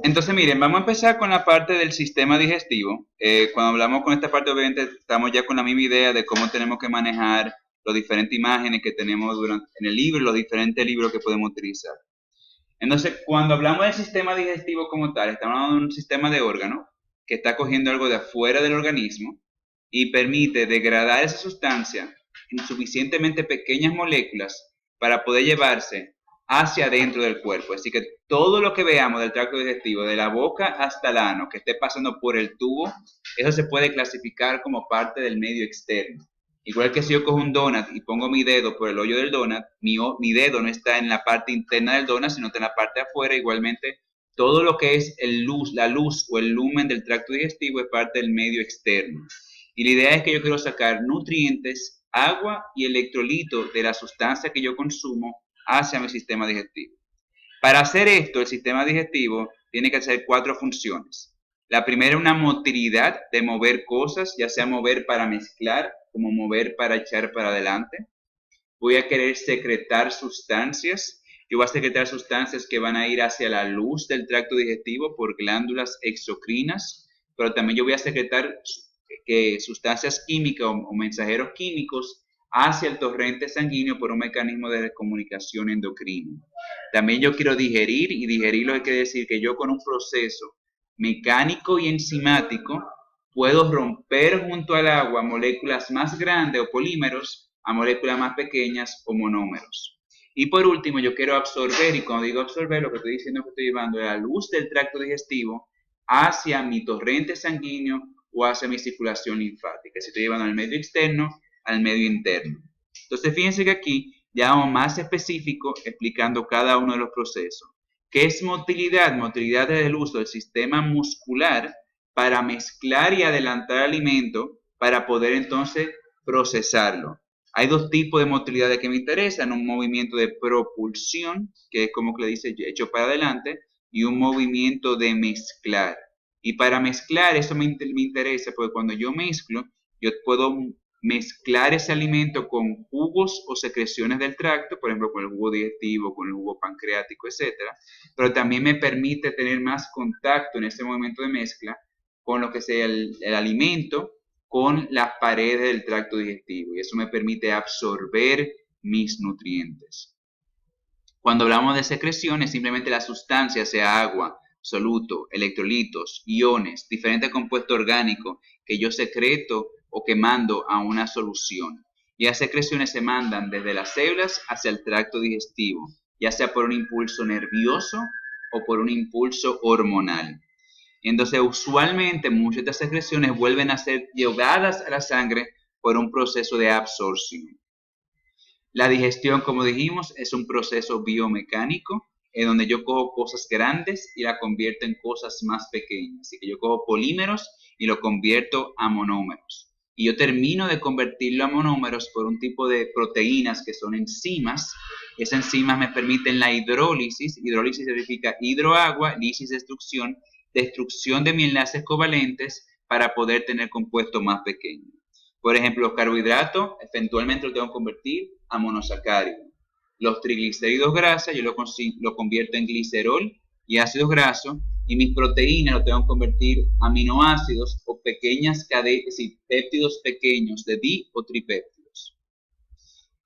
Entonces, miren, vamos a empezar con la parte del sistema digestivo. Cuando hablamos con esta parte, obviamente, estamos ya con la misma idea de cómo tenemos que manejar las diferentes imágenes que tenemos en el libro, los diferentes libros que podemos utilizar. Entonces, cuando hablamos del sistema digestivo como tal, estamos hablando de un sistema de órgano que está cogiendo algo de afuera del organismo y permite degradar esa sustancia en suficientemente pequeñas moléculas para poder llevarse hacia adentro del cuerpo. Así que todo lo que veamos del tracto digestivo, de la boca hasta el ano, que esté pasando por el tubo, eso se puede clasificar como parte del medio externo. Igual que si yo cojo un donut y pongo mi dedo por el hoyo del donut, mi dedo no está en la parte interna del donut, sino está en la parte de afuera. Igualmente, todo lo que es la luz o el lumen del tracto digestivo es parte del medio externo. Y la idea es que yo quiero sacar nutrientes, agua y electrolitos de la sustancia que yo consumo hacia mi sistema digestivo. Para hacer esto, el sistema digestivo tiene que hacer cuatro funciones. La primera es una motilidad de mover cosas, ya sea mover para mezclar, como mover para echar para adelante. Voy a querer secretar sustancias. Yo voy a secretar sustancias que van a ir hacia la luz del tracto digestivo por glándulas exocrinas, pero también yo voy a secretar sustancias químicas o mensajeros químicos hacia el torrente sanguíneo por un mecanismo de comunicación endocrino. También yo quiero digerir, y digerirlo quiere decir que yo con un proceso mecánico y enzimático puedo romper junto al agua moléculas más grandes o polímeros a moléculas más pequeñas o monómeros. Y por último, yo quiero absorber, y cuando digo absorber, lo que estoy diciendo es que estoy llevando la luz del tracto digestivo hacia mi torrente sanguíneo o hacia mi circulación linfática. Si estoy llevando al medio externo, al medio interno. Entonces, fíjense que aquí ya vamos más específico explicando cada uno de los procesos. ¿Qué es motilidad? Motilidad es el uso del sistema muscular para mezclar y adelantar alimento para poder entonces procesarlo. Hay dos tipos de motilidades que me interesan, un movimiento de propulsión, que es como que le dice hecho para adelante, y un movimiento de mezclar. Y para mezclar, eso me interesa, porque cuando yo mezclo, yo puedo mezclar ese alimento con jugos o secreciones del tracto, por ejemplo, con el jugo digestivo, con el jugo pancreático, etcétera, pero también me permite tener más contacto en ese momento de mezcla con lo que sea el alimento, con las paredes del tracto digestivo, y eso me permite absorber mis nutrientes. Cuando hablamos de secreciones, simplemente la sustancia, sea agua, soluto, electrolitos, iones, diferentes compuestos orgánicos que yo secreto o que mando a una solución. Y las secreciones se mandan desde las células hacia el tracto digestivo, ya sea por un impulso nervioso o por un impulso hormonal. Entonces, usualmente muchas de estas secreciones vuelven a ser llevadas a la sangre por un proceso de absorción. La digestión, como dijimos, es un proceso biomecánico en donde yo cojo cosas grandes y la convierto en cosas más pequeñas. Así que yo cojo polímeros y lo convierto a monómeros. Y yo termino de convertirlo a monómeros por un tipo de proteínas que son enzimas. Esas enzimas me permiten la hidrólisis. Hidrólisis significa hidroagua, lisis destrucción, destrucción de mis enlaces covalentes para poder tener compuestos más pequeños. Por ejemplo, los carbohidratos eventualmente los tengo que convertir a monosacáridos. Los triglicéridos grasas yo lo convierto en glicerol y ácidos grasos, y mis proteínas lo tengo que convertir a aminoácidos o pequeñas cadenas, péptidos pequeños de di o tripéptidos.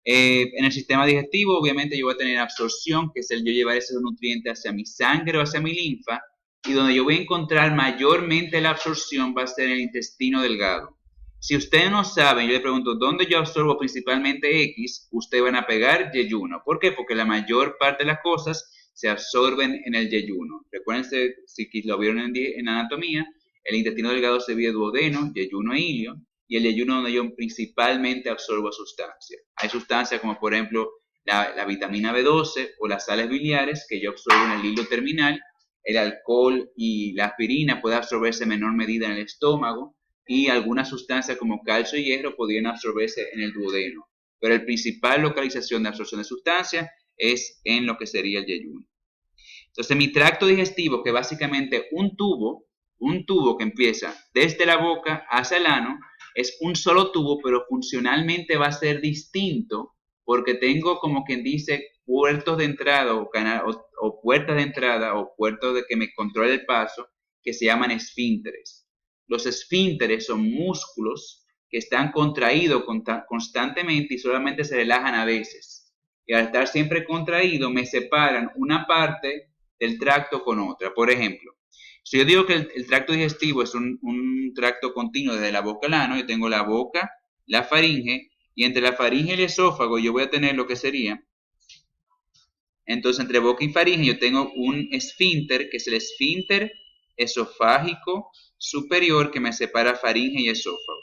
En el sistema digestivo, obviamente, yo voy a tener absorción, que es el yo llevar esos nutrientes hacia mi sangre o hacia mi linfa, y donde yo voy a encontrar mayormente la absorción va a ser en el intestino delgado. Si ustedes no saben, yo le pregunto, ¿dónde yo absorbo principalmente X? Ustedes van a pegar yeyuno. ¿Por qué? Porque la mayor parte de las cosas se absorben en el yeyuno. Recuérdense, si lo vieron en anatomía, el intestino delgado se divide duodeno, yeyuno e ilio, y el yeyuno donde yo principalmente absorbo sustancias. Hay sustancias como por ejemplo la vitamina B12 o las sales biliares que yo absorbo en el hilo terminal. El alcohol y la aspirina puede absorberse en menor medida en el estómago, y algunas sustancias como calcio y hierro podrían absorberse en el duodeno. Pero la principal localización de absorción de sustancias es en lo que sería el yeyuno. Entonces mi tracto digestivo, que básicamente un tubo que empieza desde la boca hacia el ano, es un solo tubo, pero funcionalmente va a ser distinto porque tengo como quien dice puertos de entrada o puertas de entrada o puertos de que me controle el paso que se llaman esfínteres. Los esfínteres son músculos que están contraídos constantemente y solamente se relajan a veces. Y al estar siempre contraídos me separan una parte del tracto con otra. Por ejemplo, si yo digo que el tracto digestivo es un tracto continuo desde la boca al ano, yo tengo la boca, la faringe, y entre la faringe y el esófago yo voy a tener lo que sería, entonces entre boca y faringe yo tengo un esfínter, que es el esfínter esofágico superior que me separa faringe y esófago.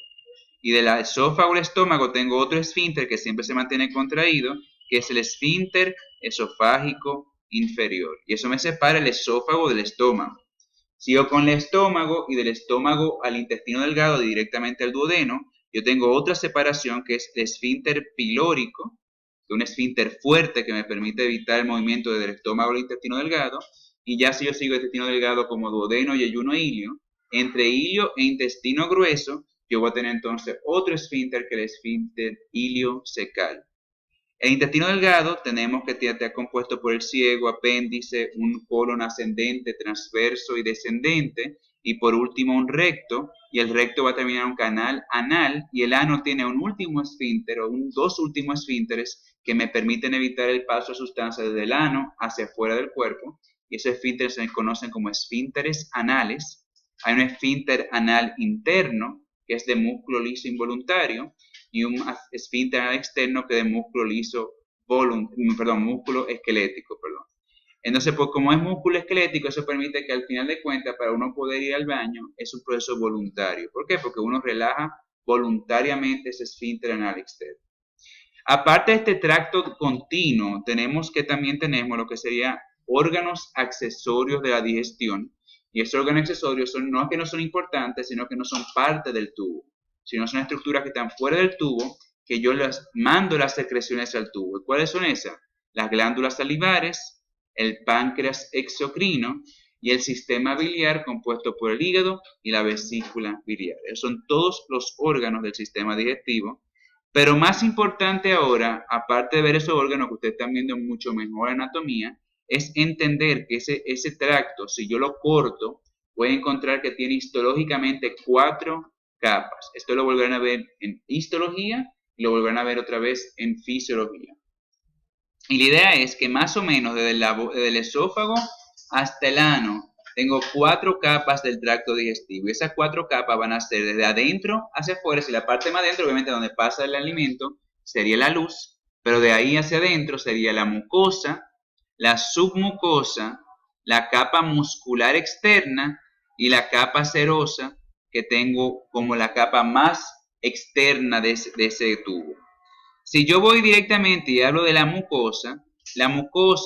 Y del esófago al estómago tengo otro esfínter que siempre se mantiene contraído, que es el esfínter esofágico inferior. Y eso me separa el esófago del estómago. Sigo con el estómago y del estómago al intestino delgado directamente al duodeno. Yo tengo otra separación que es el esfínter pilórico, que es un esfínter fuerte que me permite evitar el movimiento del estómago al intestino delgado. Y ya si yo sigo el intestino delgado como duodeno y ayuno ilio, entre ilio e intestino grueso, yo voy a tener entonces otro esfínter que es el esfínter iliocecal. El intestino delgado tenemos que está compuesto por el ciego, apéndice, un colon ascendente, transverso y descendente, y por último un recto, y el recto va a terminar un canal anal, y el ano tiene un último esfínter o dos últimos esfínteres que me permiten evitar el paso de sustancias desde el ano hacia afuera del cuerpo, y esos esfínteres se conocen como esfínteres anales. Hay un esfínter anal interno, que es de músculo liso involuntario, y un esfínter anal externo que es de músculo liso, músculo esquelético, perdón. Entonces, pues como es músculo esquelético, eso permite que al final de cuentas, para uno poder ir al baño, es un proceso voluntario. ¿Por qué? Porque uno relaja voluntariamente ese esfínter anal externo. Aparte de este tracto continuo, también tenemos lo que sería órganos accesorios de la digestión. Y esos órganos accesorios no es que no son importantes, sino que no son parte del tubo, sino son estructuras que están fuera del tubo, que yo las mando las secreciones al tubo. ¿Y cuáles son esas? Las glándulas salivares, el páncreas exocrino y el sistema biliar compuesto por el hígado y la vesícula biliar. Esos son todos los órganos del sistema digestivo. Pero más importante ahora, aparte de ver esos órganos que ustedes están viendo mucho mejor anatomía, es entender que ese tracto, si yo lo corto, voy a encontrar que tiene histológicamente 4 capas. Esto lo volverán a ver en histología y lo volverán a ver otra vez en fisiología. Y la idea es que más o menos desde el esófago hasta el ano tengo 4 capas del tracto digestivo. Y esas 4 capas van a ser desde adentro hacia afuera. Si la parte más adentro, obviamente donde pasa el alimento, sería la luz. Pero de ahí hacia adentro sería la mucosa, la submucosa, la capa muscular externa y la capa serosa, que tengo como la capa más externa de ese tubo. Si yo voy directamente y hablo de la mucosa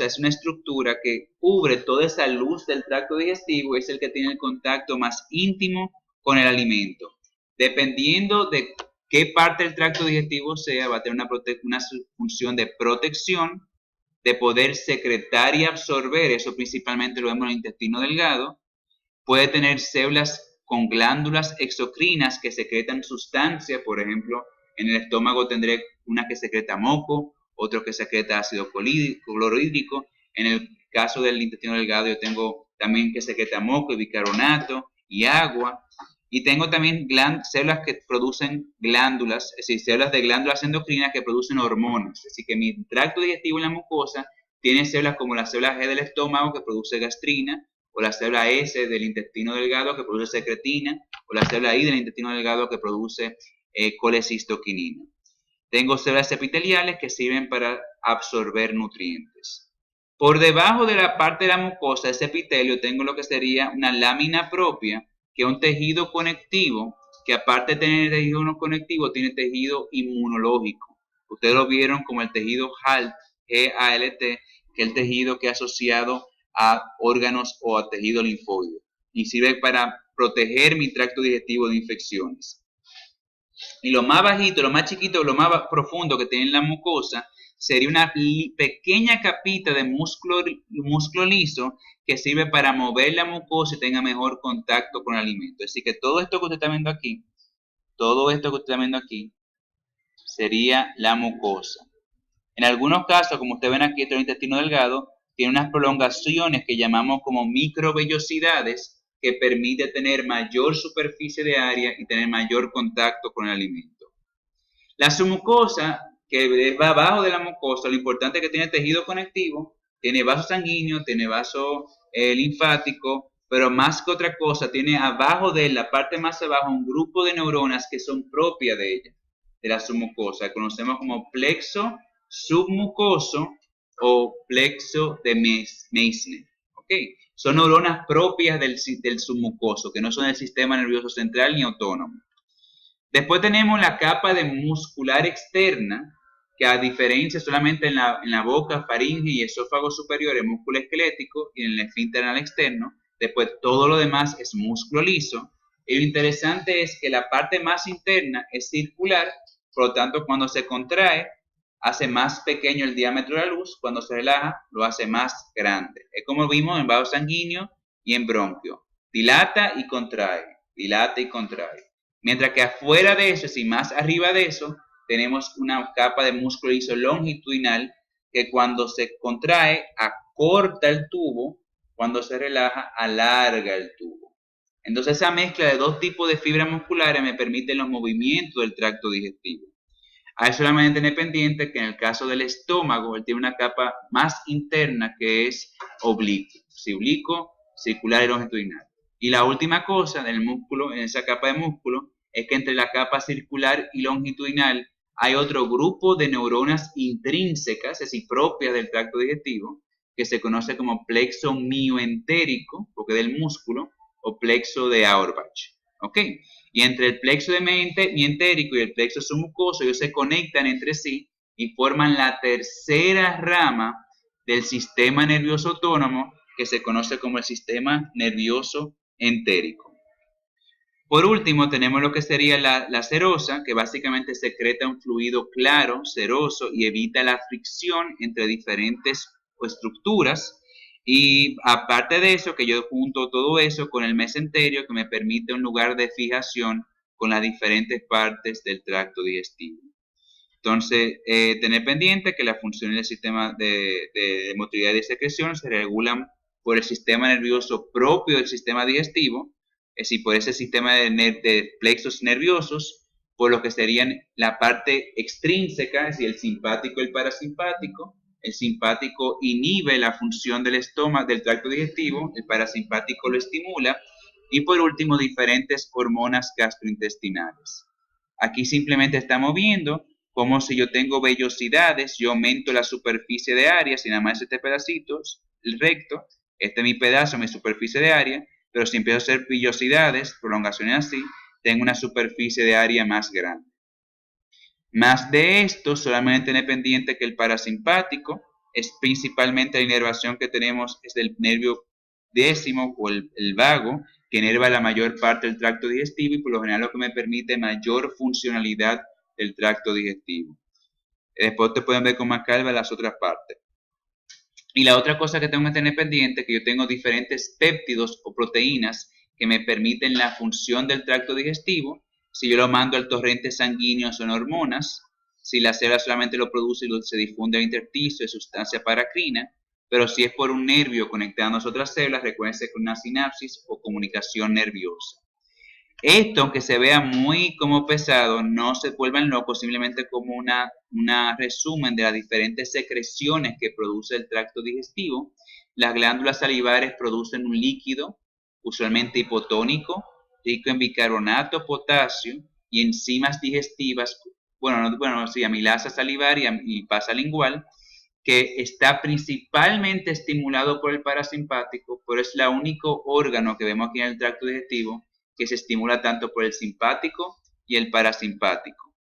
es una estructura que cubre toda esa luz del tracto digestivo, es el que tiene el contacto más íntimo con el alimento. Dependiendo de qué parte del tracto digestivo sea, va a tener una función de protección, de poder secretar y absorber, eso principalmente lo vemos en el intestino delgado. Puede tener células con glándulas exocrinas que secretan sustancias, por ejemplo, en el estómago tendré una que secreta moco, otro que secreta ácido clorhídrico. En el caso del intestino delgado yo tengo también que secreta moco y bicarbonato y agua. Y tengo también células que producen glándulas, es decir, células de glándulas endocrinas que producen hormonas. Es decir, que mi tracto digestivo en la mucosa tiene células como la célula G del estómago que produce gastrina, o la célula S del intestino delgado que produce secretina, o la célula I del intestino delgado que produce colecistoquinina. Tengo células epiteliales que sirven para absorber nutrientes. Por debajo de la parte de la mucosa, ese epitelio, tengo lo que sería una lámina propia, que es un tejido conectivo, que aparte de tener tejido conectivo, tiene tejido inmunológico. Ustedes lo vieron como el tejido HALT, G-A-L-T, que es el tejido que es asociado a órganos o a tejido linfóide y sirve para proteger mi tracto digestivo de infecciones. Y lo más bajito, lo más chiquito, lo más profundo que tiene la mucosa sería una pequeña capita de músculo liso que sirve para mover la mucosa y tenga mejor contacto con el alimento. Así que todo esto que usted está viendo aquí, todo esto que usted está viendo aquí, sería la mucosa. En algunos casos, como ustedes ven aquí, el intestino delgado tiene unas prolongaciones que llamamos como microvellosidades que permite tener mayor superficie de área y tener mayor contacto con el alimento. La submucosa, que va abajo de la mucosa, lo importante es que tiene tejido conectivo, tiene vaso sanguíneo, tiene vaso linfático, pero más que otra cosa, tiene abajo de la parte más abajo un grupo de neuronas que son propias de ella, de la submucosa, que conocemos como plexo submucoso o plexo de Meissner. ¿Okay? Son neuronas propias del submucoso, que no son del sistema nervioso central ni autónomo. Después tenemos la capa de muscular externa, que a diferencia solamente en la boca, faringe y esófago superior es músculo esquelético y en el esfínter anal externo, después todo lo demás es músculo liso. Y lo interesante es que la parte más interna es circular, por lo tanto cuando se contrae hace más pequeño el diámetro de la luz, cuando se relaja lo hace más grande. Es como vimos en vaso sanguíneo y en bronquio. Dilata y contrae, dilata y contrae. Mientras que afuera de eso, y más arriba de eso, tenemos una capa de músculo liso longitudinal que cuando se contrae acorta el tubo, cuando se relaja alarga el tubo. Entonces esa mezcla de dos tipos de fibras musculares me permite los movimientos del tracto digestivo. Hay solamente tener pendiente que en el caso del estómago, él tiene una capa más interna que es oblicuo, oblicuo, circular y longitudinal. Y la última cosa del músculo, en esa capa de músculo, es que entre la capa circular y longitudinal hay otro grupo de neuronas intrínsecas, es decir, propias del tracto digestivo, que se conoce como plexo mioentérico, porque del músculo, o plexo de Auerbach. ¿Ok? Y entre el plexo de mientérico y el plexo submucoso, ellos se conectan entre sí y forman la tercera rama del sistema nervioso autónomo, que se conoce como el sistema nervioso entérico. Por último, tenemos lo que sería la serosa, que básicamente secreta un fluido claro, seroso, y evita la fricción entre diferentes estructuras. Y aparte de eso, que yo junto todo eso con el mesenterio, que me permite un lugar de fijación con las diferentes partes del tracto digestivo. Entonces, tener pendiente que las funciones del sistema de motilidad y secreción se regulan por el sistema nervioso propio del sistema digestivo, es decir, por ese sistema de plexos nerviosos, por lo que serían la parte extrínseca, es decir, el simpático y el parasimpático. El simpático inhibe la función del estómago, del tracto digestivo, el parasimpático lo estimula, y por último, diferentes hormonas gastrointestinales. Aquí simplemente estamos viendo como si yo tengo vellosidades, yo aumento la superficie de área, si nada más este pedacito, el recto, este es mi pedazo, mi superficie de área, pero si empiezo a hacer vellosidades, prolongaciones así, tengo una superficie de área más grande. Más de esto, solamente tener pendiente que el parasimpático es principalmente la inervación que tenemos, es del nervio décimo o el vago, que inerva la mayor parte del tracto digestivo y por lo general lo que me permite mayor funcionalidad del tracto digestivo. Después te pueden ver con más calma las otras partes. Y la otra cosa que tengo que tener pendiente es que yo tengo diferentes péptidos o proteínas que me permiten la función del tracto digestivo. Si yo lo mando al torrente sanguíneo son hormonas. Si la célula solamente lo produce y se difunde al intersticio es sustancia paracrina. Pero si es por un nervio conectándose a otras células, recuerden que es una sinapsis o comunicación nerviosa. Esto, aunque se vea muy como pesado, no se vuelvan locos, simplemente como una resumen de las diferentes secreciones que produce el tracto digestivo. Las glándulas salivares producen un líquido, usualmente hipotónico, rico en bicarbonato, potasio y enzimas digestivas, amilasa salivaria y pasa lingual, que está principalmente estimulado por el parasimpático, pero es el único órgano que vemos aquí en el tracto digestivo que se estimula tanto por el simpático y el parasimpático.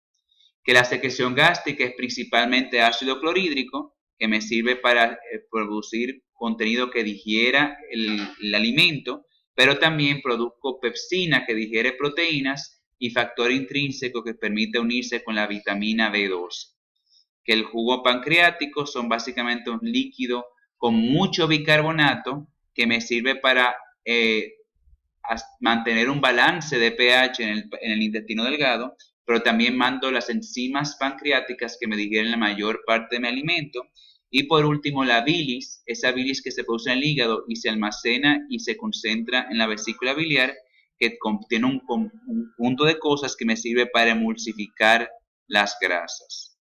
Que la secreción gástrica es principalmente ácido clorhídrico, que me sirve para producir contenido que digiera el alimento, pero también produzco pepsina que digiere proteínas y factor intrínseco que permite unirse con la vitamina B12. Que el jugo pancreático son básicamente un líquido con mucho bicarbonato que me sirve para mantener un balance de pH en el intestino delgado, pero también mando las enzimas pancreáticas que me digieren la mayor parte de mi alimento. Y por último, la bilis, esa bilis que se produce en el hígado y se almacena y se concentra en la vesícula biliar, que contiene un conjunto de cosas que me sirve para emulsificar las grasas.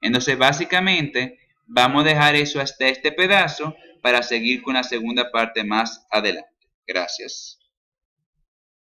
Entonces, básicamente, vamos a dejar eso hasta este pedazo para seguir con la segunda parte más adelante. Gracias.